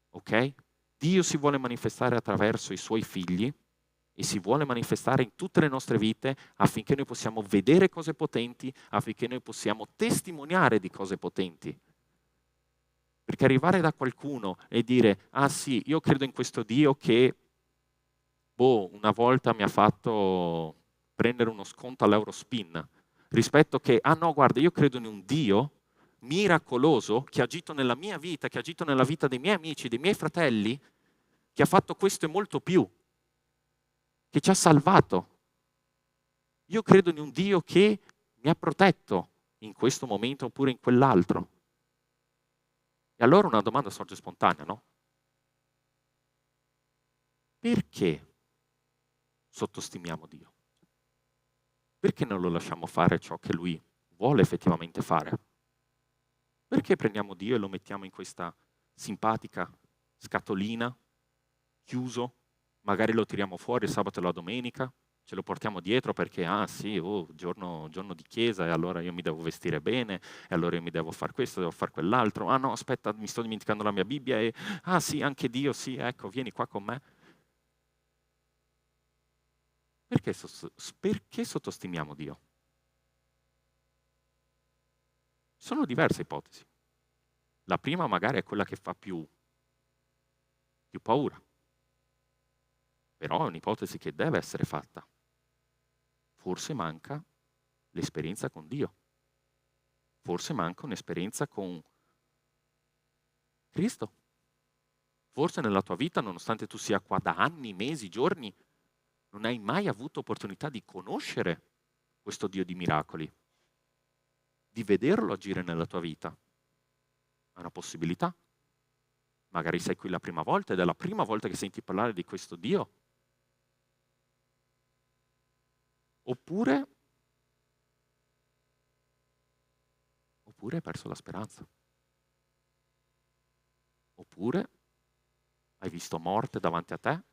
Ok? Dio si vuole manifestare attraverso i suoi figli e si vuole manifestare in tutte le nostre vite affinché noi possiamo vedere cose potenti, affinché noi possiamo testimoniare di cose potenti. Perché arrivare da qualcuno e dire: ah sì, io credo in questo Dio che una volta mi ha fatto prendere uno sconto all'Eurospin, rispetto che: ah no, guarda, io credo in un Dio miracoloso che ha agito nella mia vita, che ha agito nella vita dei miei amici, dei miei fratelli, che ha fatto questo e molto più, che ci ha salvato. Io credo in un Dio che mi ha protetto in questo momento oppure in quell'altro. E allora una domanda sorge spontanea, no? Perché sottostimiamo Dio? Perché non lo lasciamo fare ciò che Lui vuole effettivamente fare? Perché prendiamo Dio e lo mettiamo in questa simpatica scatolina, chiuso, magari lo tiriamo fuori il sabato e la domenica, ce lo portiamo dietro perché, giorno di chiesa e allora io mi devo vestire bene e allora io mi devo fare questo, devo fare quell'altro. Ah no, aspetta, mi sto dimenticando la mia Bibbia e, sì, anche Dio, sì, ecco, vieni qua con me. Perché sottostimiamo Dio? Sono diverse ipotesi. La prima magari è quella che fa più paura, però è un'ipotesi che deve essere fatta. Forse manca l'esperienza con Dio. Forse manca un'esperienza con Cristo. Forse nella tua vita, nonostante tu sia qua da anni, mesi, giorni, non hai mai avuto opportunità di conoscere questo Dio di miracoli, di vederlo agire nella tua vita. È una possibilità. Magari sei qui la prima volta ed è la prima volta che senti parlare di questo Dio. Oppure hai perso la speranza. Oppure hai visto morte davanti a te,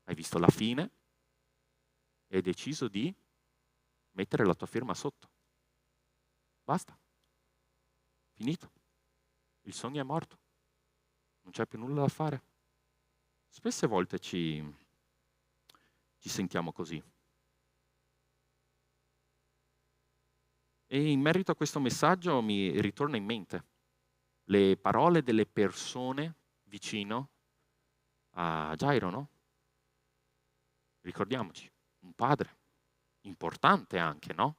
hai visto la fine e hai deciso di mettere la tua firma sotto. Basta. Finito. Il sogno è morto. Non c'è più nulla da fare. Spesse volte ci sentiamo così. E in merito a questo messaggio mi ritorna in mente le parole delle persone vicino a Gairo, no? Ricordiamoci, un padre importante anche, no?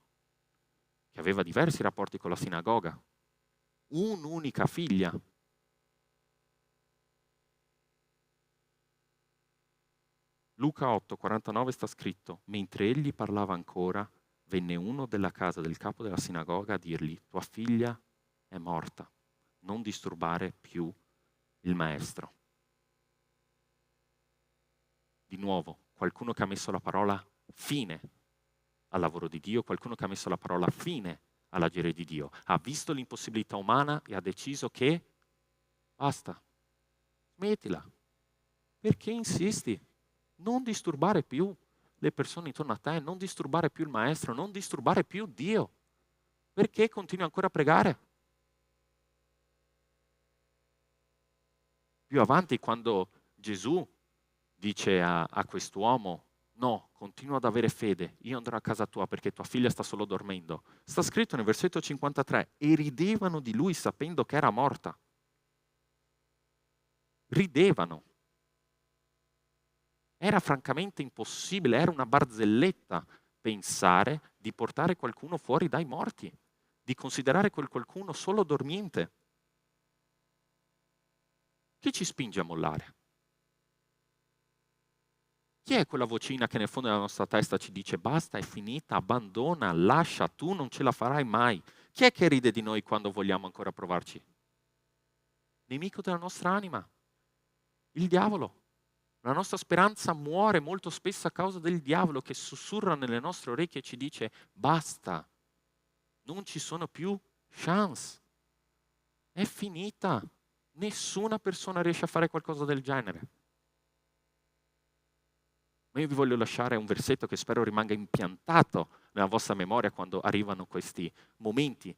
Che aveva diversi rapporti con la sinagoga, un'unica figlia. Luca 8:49 sta scritto: mentre egli parlava ancora, venne uno della casa del capo della sinagoga a dirgli: tua figlia è morta, non disturbare più il maestro. Di nuovo, qualcuno che ha messo la parola fine al lavoro di Dio, qualcuno che ha messo la parola fine all'agire di Dio, ha visto l'impossibilità umana e ha deciso che basta, smettila. Perché insisti? Non disturbare più le persone intorno a te, non disturbare più il maestro, non disturbare più Dio. Perché continui ancora a pregare? Più avanti, quando Gesù dice a quest'uomo: no, continua ad avere fede, io andrò a casa tua perché tua figlia sta solo dormendo. Sta scritto nel versetto 53, e ridevano di lui sapendo che era morta. Ridevano. Era francamente impossibile, era una barzelletta pensare di portare qualcuno fuori dai morti, di considerare quel qualcuno solo dormiente. Chi ci spinge a mollare? Chi è quella vocina che nel fondo della nostra testa ci dice: basta, è finita, abbandona, lascia, tu non ce la farai mai? Chi è che ride di noi quando vogliamo ancora provarci? Nemico della nostra anima, il diavolo. La nostra speranza muore molto spesso a causa del diavolo che sussurra nelle nostre orecchie e ci dice: basta, non ci sono più chance, è finita, nessuna persona riesce a fare qualcosa del genere. Ma io vi voglio lasciare un versetto che spero rimanga impiantato nella vostra memoria quando arrivano questi momenti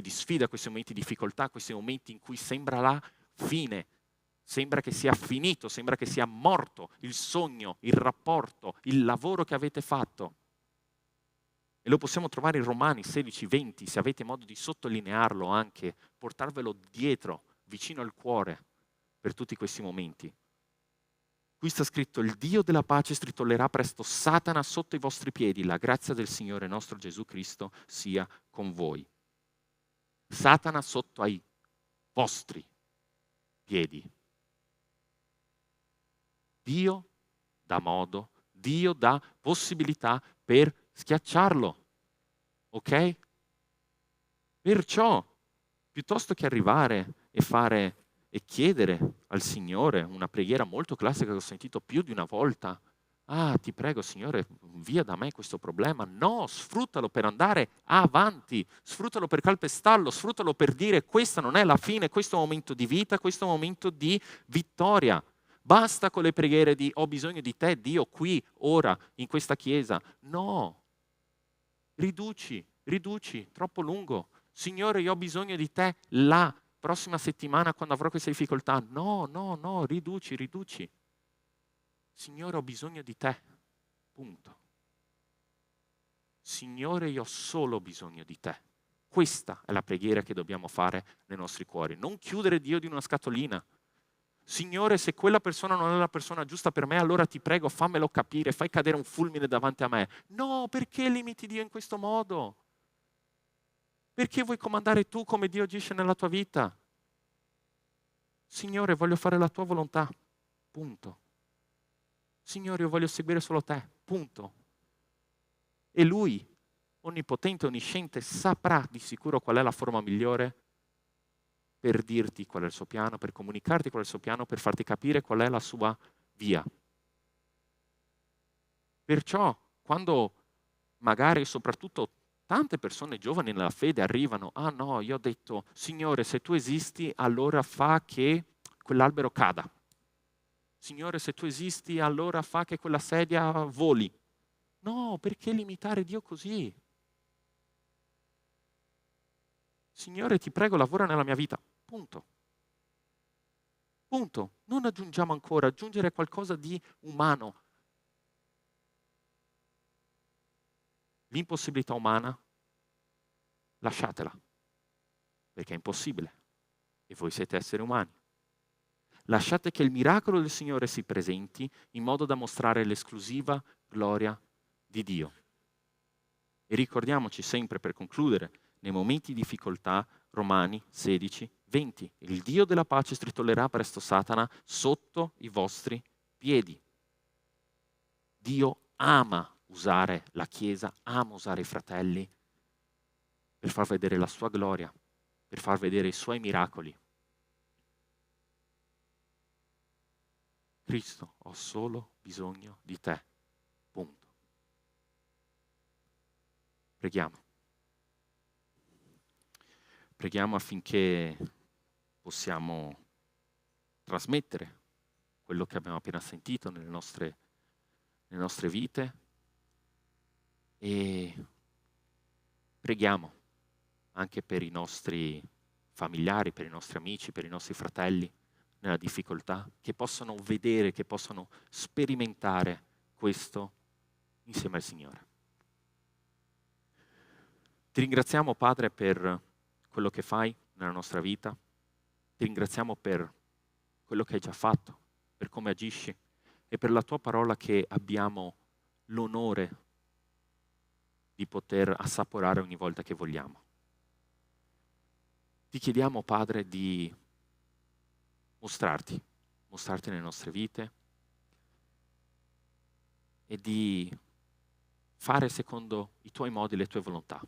di sfida, questi momenti di difficoltà, questi momenti in cui sembra la fine. Sembra che sia finito, sembra che sia morto il sogno, il rapporto, il lavoro che avete fatto. E lo possiamo trovare in Romani 16:20, se avete modo di sottolinearlo anche, portarvelo dietro, vicino al cuore, per tutti questi momenti. Qui sta scritto: il Dio della pace stritollerà presto Satana sotto i vostri piedi, la grazia del Signore nostro Gesù Cristo sia con voi. Satana sotto ai vostri piedi. Dio dà modo, Dio dà possibilità per schiacciarlo, ok? Perciò, piuttosto che arrivare e fare e chiedere al Signore una preghiera molto classica che ho sentito più di una volta: ah, ti prego Signore, via da me questo problema. No, sfruttalo per andare avanti, sfruttalo per calpestarlo, sfruttalo per dire: questa non è la fine, questo è un momento di vita, questo è un momento di vittoria. Basta con le preghiere di ho bisogno di te, Dio, qui, ora, in questa chiesa. No, riduci, troppo lungo. Signore, io ho bisogno di te la prossima settimana quando avrò queste difficoltà. No, riduci. Signore, ho bisogno di te, punto. Signore, io ho solo bisogno di te. Questa è la preghiera che dobbiamo fare nei nostri cuori. Non chiudere Dio di una scatolina. Signore, se quella persona non è la persona giusta per me, allora ti prego, fammelo capire, fai cadere un fulmine davanti a me. No, perché limiti Dio in questo modo? Perché vuoi comandare tu come Dio agisce nella tua vita? Signore, voglio fare la tua volontà, punto. Signore, io voglio seguire solo te, punto. E Lui, onnipotente, onnisciente, saprà di sicuro qual è la forma migliore per dirti qual è il suo piano, per comunicarti qual è il suo piano, per farti capire qual è la sua via. Perciò, quando magari soprattutto tante persone giovani nella fede arrivano, ah no, io ho detto, Signore, se tu esisti, allora fa che quell'albero cada. Signore, se tu esisti, allora fa che quella sedia voli. No, perché limitare Dio così? Signore, ti prego, lavora nella mia vita. Punto. Non aggiungiamo ancora, aggiungere qualcosa di umano. L'impossibilità umana, lasciatela, perché è impossibile. E voi siete esseri umani. Lasciate che il miracolo del Signore si presenti in modo da mostrare l'esclusiva gloria di Dio. E ricordiamoci sempre, per concludere, nei momenti di difficoltà, Romani 16, 20. Il Dio della pace stritollerà presto Satana sotto i vostri piedi. Dio ama usare la Chiesa, ama usare i fratelli per far vedere la sua gloria, per far vedere i suoi miracoli. Cristo, ho solo bisogno di te. Punto. Preghiamo. Preghiamo affinché possiamo trasmettere quello che abbiamo appena sentito nelle nostre vite e preghiamo anche per i nostri familiari, per i nostri amici, per i nostri fratelli nella difficoltà, che possano vedere, che possano sperimentare questo insieme al Signore. Ti ringraziamo, Padre, per quello che fai nella nostra vita. Ti ringraziamo per quello che hai già fatto, per come agisci e per la tua parola che abbiamo l'onore di poter assaporare ogni volta che vogliamo. Ti chiediamo, Padre, di mostrarti nelle nostre vite e di fare secondo i tuoi modi, le tue volontà.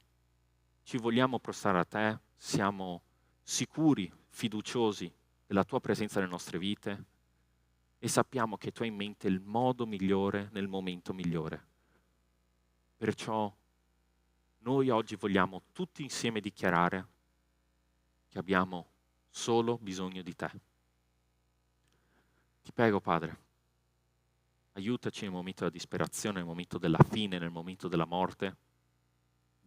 Ci vogliamo prostrare a te, siamo sicuri, fiduciosi della tua presenza nelle nostre vite e sappiamo che tu hai in mente il modo migliore nel momento migliore. Perciò noi oggi vogliamo tutti insieme dichiarare che abbiamo solo bisogno di te. Ti prego, Padre, aiutaci nel momento della disperazione, nel momento della fine, nel momento della morte,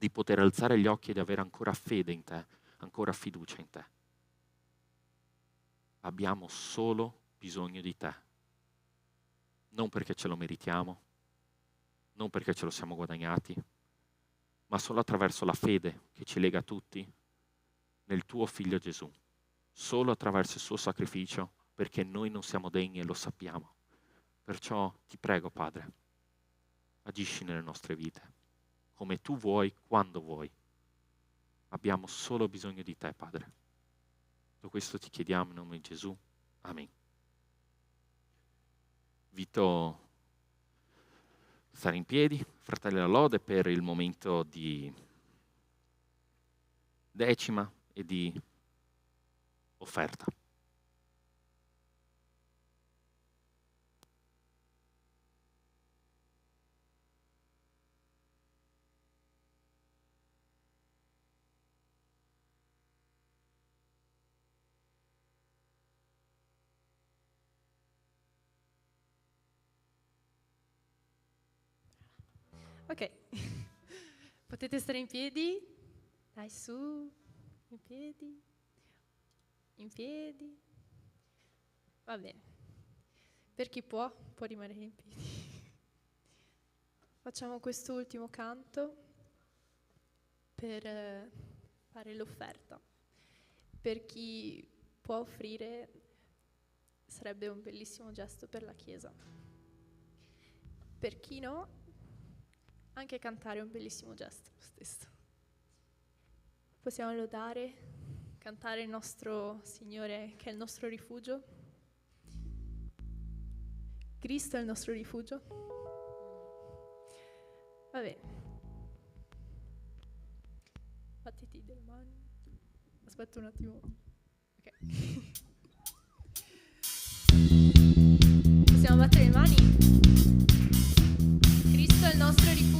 di poter alzare gli occhi e di avere ancora fede in te, ancora fiducia in te. Abbiamo solo bisogno di te. Non perché ce lo meritiamo, non perché ce lo siamo guadagnati, ma solo attraverso la fede che ci lega tutti nel tuo Figlio Gesù. Solo attraverso il suo sacrificio, perché noi non siamo degni e lo sappiamo. Perciò ti prego, Padre, agisci nelle nostre vite, come tu vuoi, quando vuoi. Abbiamo solo bisogno di te, Padre. Tutto questo ti chiediamo in nome di Gesù. Amen. Invito a stare in piedi, fratelli della lode, per il momento di decima e di offerta. Ok. Potete stare in piedi? Dai, su. In piedi. In piedi. Va bene. Per chi può rimanere in piedi. Facciamo quest'ultimo canto per fare l'offerta. Per chi può offrire, sarebbe un bellissimo gesto per la Chiesa. Per chi no, anche cantare è un bellissimo gesto lo stesso. Possiamo lodare, cantare il nostro Signore che è il nostro rifugio. Cristo è il nostro rifugio. Va bene. Battiti delle mani. Aspetta un attimo. Ok. Possiamo battere le mani? Cristo è il nostro rifugio.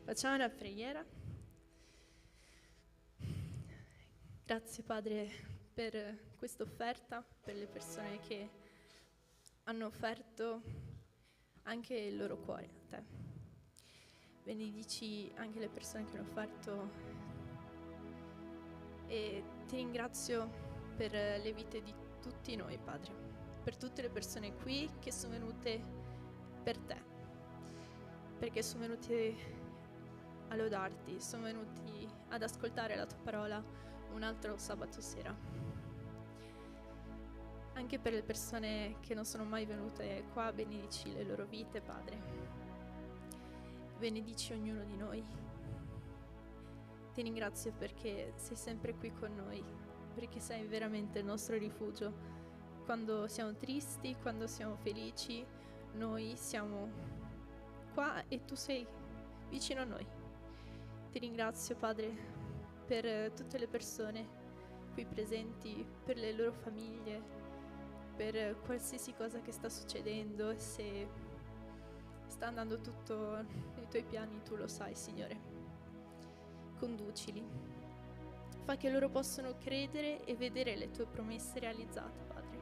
Facciamo una preghiera. Grazie Padre per questa offerta, per le persone che hanno offerto anche il loro cuore a Te. Benedici anche le persone che hanno offerto e Ti ringrazio per le vite di tutti noi, Padre, per tutte le persone qui che sono venute per Te, perché sono venuti a lodarti, sono venuti ad ascoltare la Tua parola un altro sabato sera. Anche per le persone che non sono mai venute qua, benedici le loro vite, Padre. Benedici ognuno di noi. Ti ringrazio perché sei sempre qui con noi, perché sei veramente il nostro rifugio. Quando siamo tristi, quando siamo felici, noi siamo qua e Tu sei vicino a noi. Ti ringrazio, Padre, per tutte le persone qui presenti, per le loro famiglie, per qualsiasi cosa che sta succedendo, se sta andando tutto nei Tuoi piani, Tu lo sai, Signore. Conducili. Fa che loro possano credere e vedere le Tue promesse realizzate, Padre.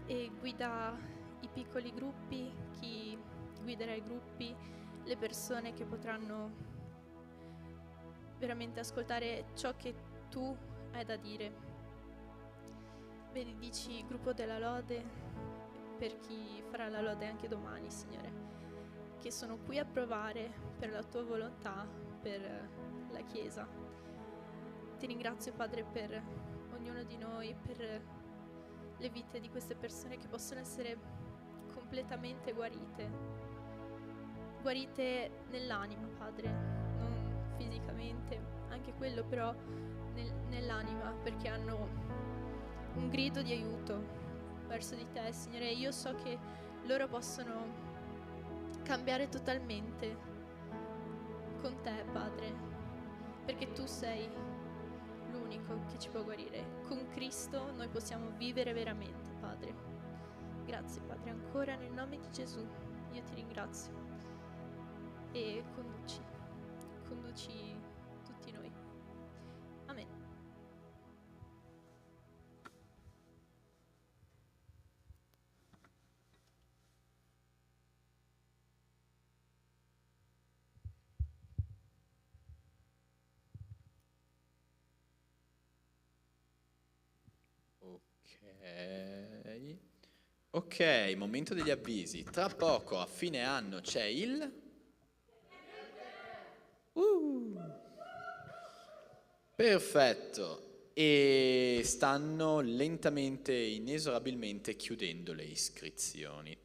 E guida i piccoli gruppi, chi guiderà i gruppi, le persone che potranno veramente ascoltare ciò che Tu hai da dire. Benedici il gruppo della Lode, per chi farà la Lode anche domani, Signore, che sono qui a provare per la Tua volontà, per la Chiesa. Ti ringrazio, Padre, per ognuno di noi, per le vite di queste persone che possono essere completamente guarite nell'anima, Padre, non fisicamente, anche quello, però nell'anima, perché hanno un grido di aiuto verso di te, Signore. Io so che loro possono cambiare totalmente con te, Padre, perché tu sei l'unico che ci può guarire. Con Cristo noi possiamo vivere veramente, Padre. Grazie, Padre, ancora nel nome di Gesù io ti ringrazio e conduci tutti noi. Amen. Ok, momento degli avvisi. Tra poco, a fine anno, c'è il... Perfetto. E stanno lentamente, inesorabilmente chiudendo le iscrizioni.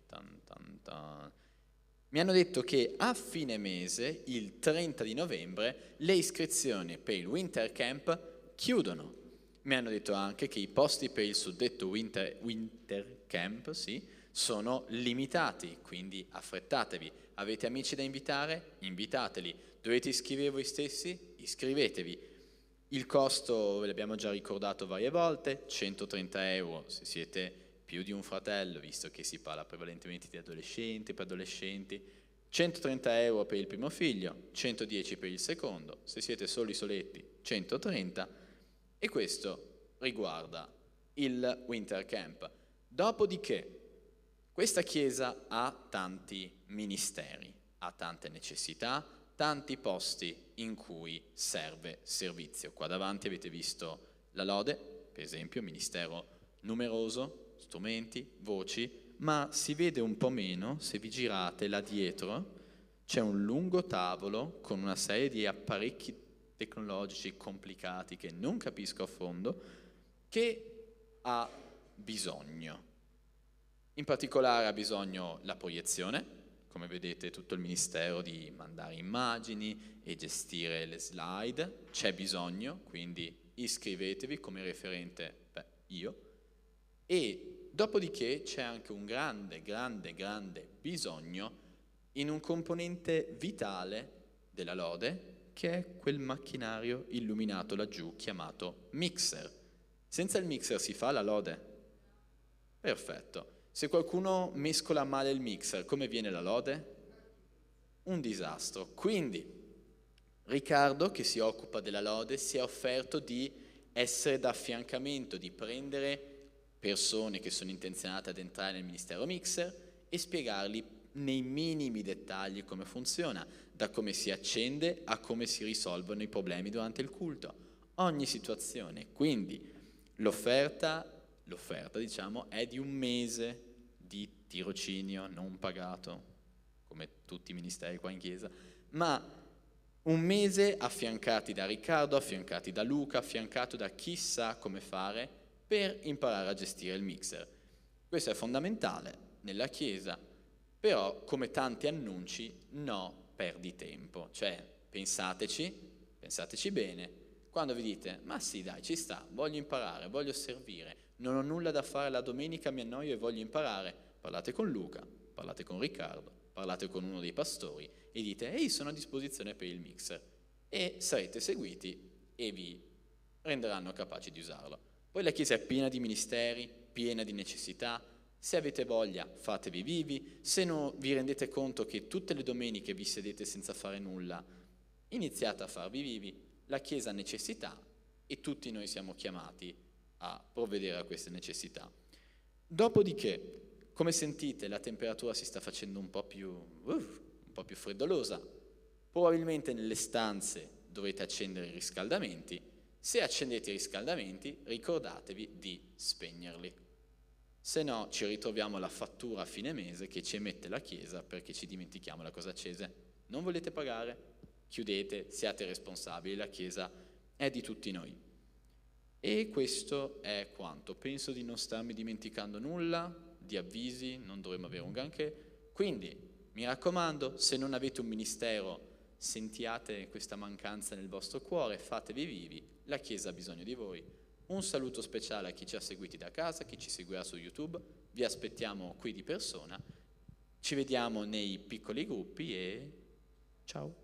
Mi hanno detto che a fine mese, il 30 di novembre, le iscrizioni per il Winter Camp chiudono. Mi hanno detto anche che i posti per il suddetto Winter Camp sono limitati, quindi affrettatevi. Avete amici da invitare? Invitateli. Dovete iscrivere voi stessi? Iscrivetevi. Il costo ve l'abbiamo già ricordato varie volte, 130 euro se siete più di un fratello, visto che si parla prevalentemente di adolescenti, preadolescenti, 130 euro per il primo figlio, 110 per il secondo, se siete soli soletti 130, e questo riguarda il Winter Camp. Dopodiché, questa chiesa ha tanti ministeri, ha tante necessità, tanti posti in cui serve servizio. Qua davanti avete visto la lode, per esempio, ministero numeroso, strumenti, voci, ma si vede un po' meno se vi girate là dietro. C'è un lungo tavolo con una serie di apparecchi tecnologici complicati che non capisco a fondo, che ha bisogno. In particolare ha bisogno la proiezione, come vedete tutto il ministero di mandare immagini e gestire le slide, c'è bisogno, quindi iscrivetevi come referente, io, e dopodiché c'è anche un grande bisogno in un componente vitale della lode, che è quel macchinario illuminato laggiù chiamato mixer. Senza il mixer si fa la lode? Perfetto. Se qualcuno mescola male il mixer, come viene la lode? Un disastro. Quindi Riccardo, che si occupa della lode, si è offerto di essere d'affiancamento, di prendere persone che sono intenzionate ad entrare nel ministero mixer e spiegargli nei minimi dettagli come funziona, da come si accende a come si risolvono i problemi durante il culto, ogni situazione. Quindi l'offerta diciamo è di un mese di tirocinio non pagato, come tutti i ministeri qua in chiesa, ma un mese affiancati da Riccardo, affiancati da Luca, affiancato da chi sa come fare per imparare a gestire il mixer. Questo è fondamentale nella chiesa, però come tanti annunci no, perdi tempo, cioè pensateci bene, quando vi dite ma sì dai ci sta, voglio imparare, voglio servire, non ho nulla da fare la domenica, mi annoio e voglio imparare, parlate con Luca, parlate con Riccardo, parlate con uno dei pastori e dite ehi sono a disposizione per il mixer e sarete seguiti e vi renderanno capaci di usarlo. Poi la chiesa è piena di ministeri, piena di necessità. Se avete voglia, fatevi vivi. Se non vi rendete conto che tutte le domeniche vi sedete senza fare nulla, iniziate a farvi vivi. La Chiesa ha necessità e tutti noi siamo chiamati a provvedere a queste necessità. Dopodiché, come sentite, la temperatura si sta facendo un po' più freddolosa. Probabilmente nelle stanze dovete accendere i riscaldamenti. Se accendete i riscaldamenti, ricordatevi di spegnerli. Se no ci ritroviamo la fattura a fine mese che ci emette la Chiesa perché ci dimentichiamo la cosa accese. Non volete pagare? Chiudete, siate responsabili, la Chiesa è di tutti noi. E questo è quanto. Penso di non starmi dimenticando nulla, di avvisi, non dovremmo avere un granché. Quindi, mi raccomando, se non avete un ministero, sentiate questa mancanza nel vostro cuore, fatevi vivi, la Chiesa ha bisogno di voi. Un saluto speciale a chi ci ha seguiti da casa, chi ci seguirà su YouTube, vi aspettiamo qui di persona, ci vediamo nei piccoli gruppi e ciao!